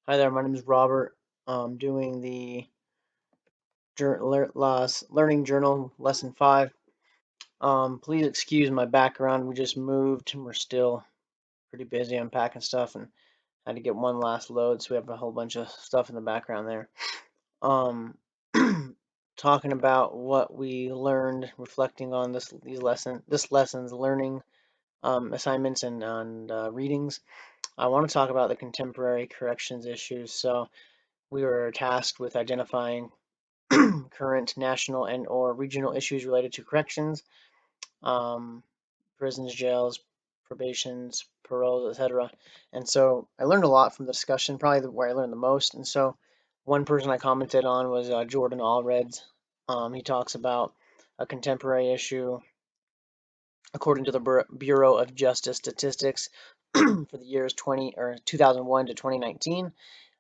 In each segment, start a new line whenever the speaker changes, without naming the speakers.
Hi there, my name is Robert. I'm doing the Learning Journal Lesson 5. Please excuse my background. We just moved and we're still pretty busy unpacking stuff and had to get one last load, so we have a whole bunch of stuff in the background there. Um, Talking about what we learned, reflecting on this lesson's learning assignments and readings. I want to talk about the contemporary corrections issues. So we were tasked with identifying current national and or regional issues related to corrections, um, prisons, jails, probations, paroles, etc. And so I learned a lot from the discussion, probably where I learned the most. And so one person I commented on was Jordan Allred's. He talks about a contemporary issue according to the Bureau of Justice Statistics for the years 2001 to 2019.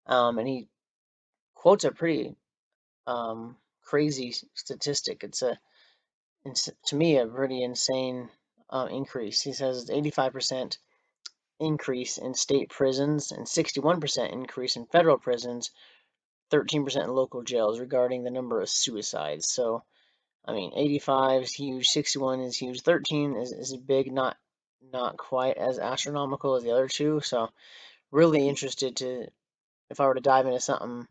And he quotes a pretty crazy statistic. To me, a pretty insane increase. He says 85% increase in state prisons and 61% increase in federal prisons, 13% in local jails regarding the number of suicides. So, I mean, 85 is huge, 61 is huge, 13 is big, not quite as astronomical as the other two. So, really interested to, if I were to dive into something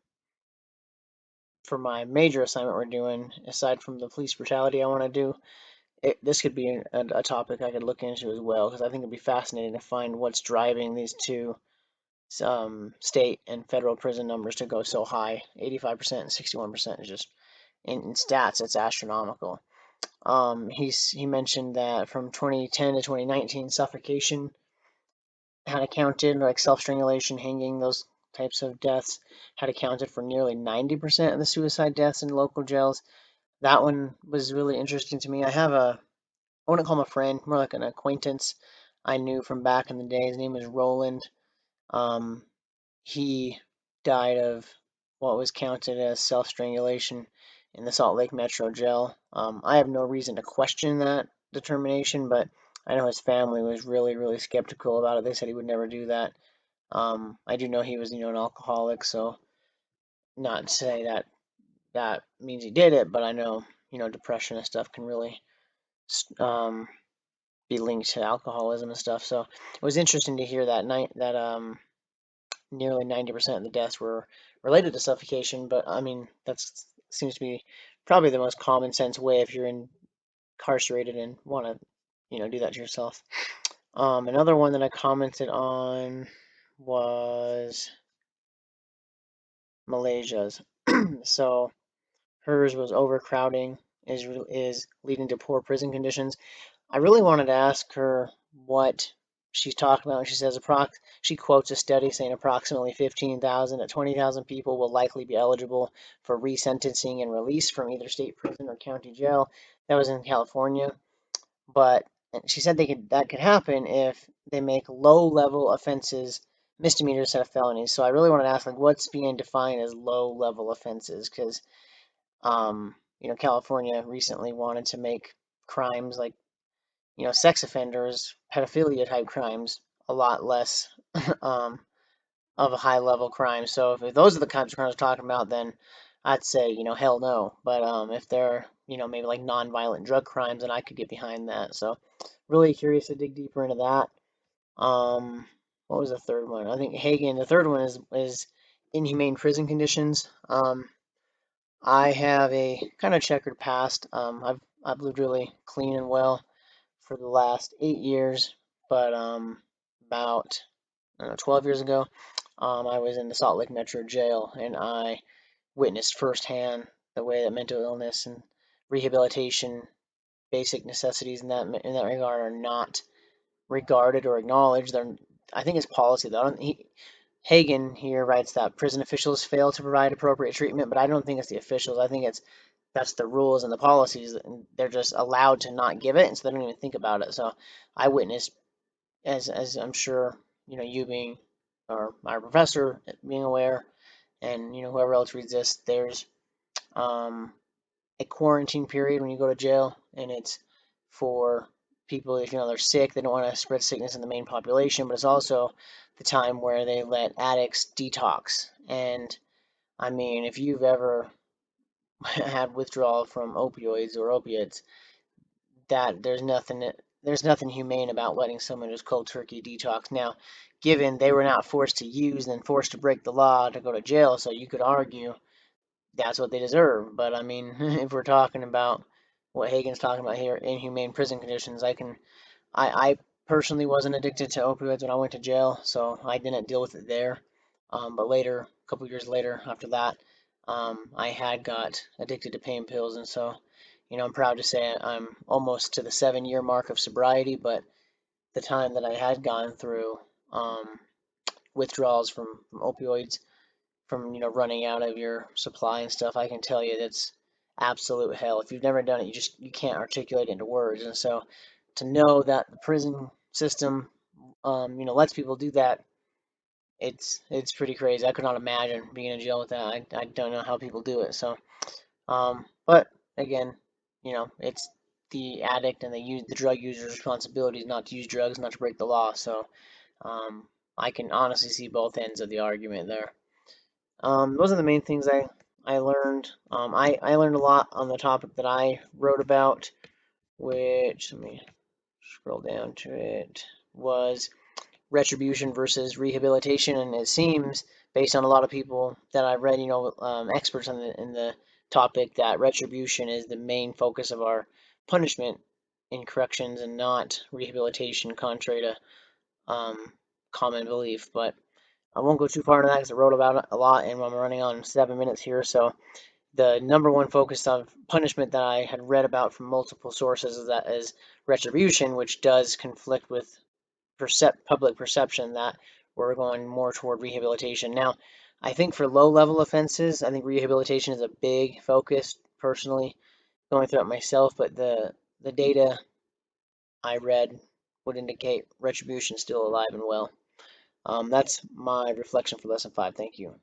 for my major assignment we're doing, aside from the police brutality I want to do, this could be a topic I could look into as well, because I think it'd be fascinating to find what's driving these two state and federal prison numbers to go so high. 85% and 61% is just in stats, it's astronomical. He mentioned that from 2010 to 2019, suffocation had accounted, like self-strangulation, hanging, those types of deaths had accounted for nearly 90% of the suicide deaths in local jails. That one was really interesting to me. I wouldn't call him a friend, more like an acquaintance I knew from back in the day. His name was Roland. Um, he died of what was counted as self strangulation in the Salt Lake Metro Jail. I have no reason to question that determination, but I know his family was really, really skeptical about it. They said he would never do that. I do know he was, an alcoholic, so not to say that that means he did it, but I know, depression and stuff can really um, be linked to alcoholism and stuff. So it was interesting to hear that nearly 90% of the deaths were related to suffocation. But I mean, that seems to be probably the most common sense way if you're incarcerated and want to, do that to yourself. Another one that I commented on was Malaysia's. So hers was overcrowding is leading to poor prison conditions. I really wanted to ask her what she's talking about. She says she quotes a study saying approximately 15,000 to 20,000 people will likely be eligible for resentencing and release from either state prison or county jail. That was in California, but she said that could happen if they make low-level offenses misdemeanors instead of felonies. So I really wanted to ask, like, what's being defined as low-level offenses? Because California recently wanted to make crimes like sex offenders, pedophilia type crimes, a lot less um, of a high level crime. So if those are the kinds of crimes we're talking about, then I'd say, hell no. But if they're, maybe like non-violent drug crimes, then I could get behind that. So really curious to dig deeper into that. What was the third one? I think Hagen. The third one is inhumane prison conditions. I have a kind of checkered past. I've lived really clean and well for the last 8 years, but about I don't know, 12 years ago, I was in the Salt Lake Metro Jail, and I witnessed firsthand the way that mental illness and rehabilitation, basic necessities in that regard, are not regarded or acknowledged. I think it's policy though. Hagen here writes that prison officials fail to provide appropriate treatment, but I don't think it's the officials. I think that's the rules and the policies, and they're just allowed to not give it, and so they don't even think about it. So I witnessed, as I'm sure you being, or my professor being aware, and whoever else reads this, there's um, a quarantine period when you go to jail, and it's for people if they're sick, they don't want to spread sickness in the main population, but it's also the time where they let addicts detox. And I mean, if you've ever had withdrawal from opioids or opiates, that there's nothing humane about letting someone just cold turkey detox. Now, given they were not forced to use and forced to break the law to go to jail, so you could argue that's what they deserve. But I mean, if we're talking about what Hagen's talking about here, inhumane prison conditions, I personally wasn't addicted to opioids when I went to jail, so I didn't deal with it there. But later, a couple years later, after that, I had got addicted to pain pills, and so, I'm proud to say I'm almost to the 7 year mark of sobriety. But the time that I had gone through withdrawals from opioids, from running out of your supply and stuff, I can tell you that's absolute hell. If you've never done it, you can't articulate it into words. And so to know that the prison system lets people do that, it's pretty crazy. I could not imagine being in jail with that. I don't know how people do it. So but again, it's the addict and the drug user's responsibility not to use drugs, not to break the law. So um, I can honestly see both ends of the argument there. Those are the main things I learned. I learned a lot on the topic that I wrote about, which, let me scroll down to it, was retribution versus rehabilitation. And it seems, based on a lot of people that I read, experts in the topic, that retribution is the main focus of our punishment in corrections and not rehabilitation, contrary to common belief. But I won't go too far into that because I wrote about it a lot, and I'm running on 7 minutes here. So the number one focus of punishment that I had read about from multiple sources is retribution, which does conflict with public perception that we're going more toward rehabilitation. Now, I think for low-level offenses, I think rehabilitation is a big focus. Personally, going through it myself, but the data I read would indicate retribution is still alive and well. That's my reflection for lesson 5. Thank you.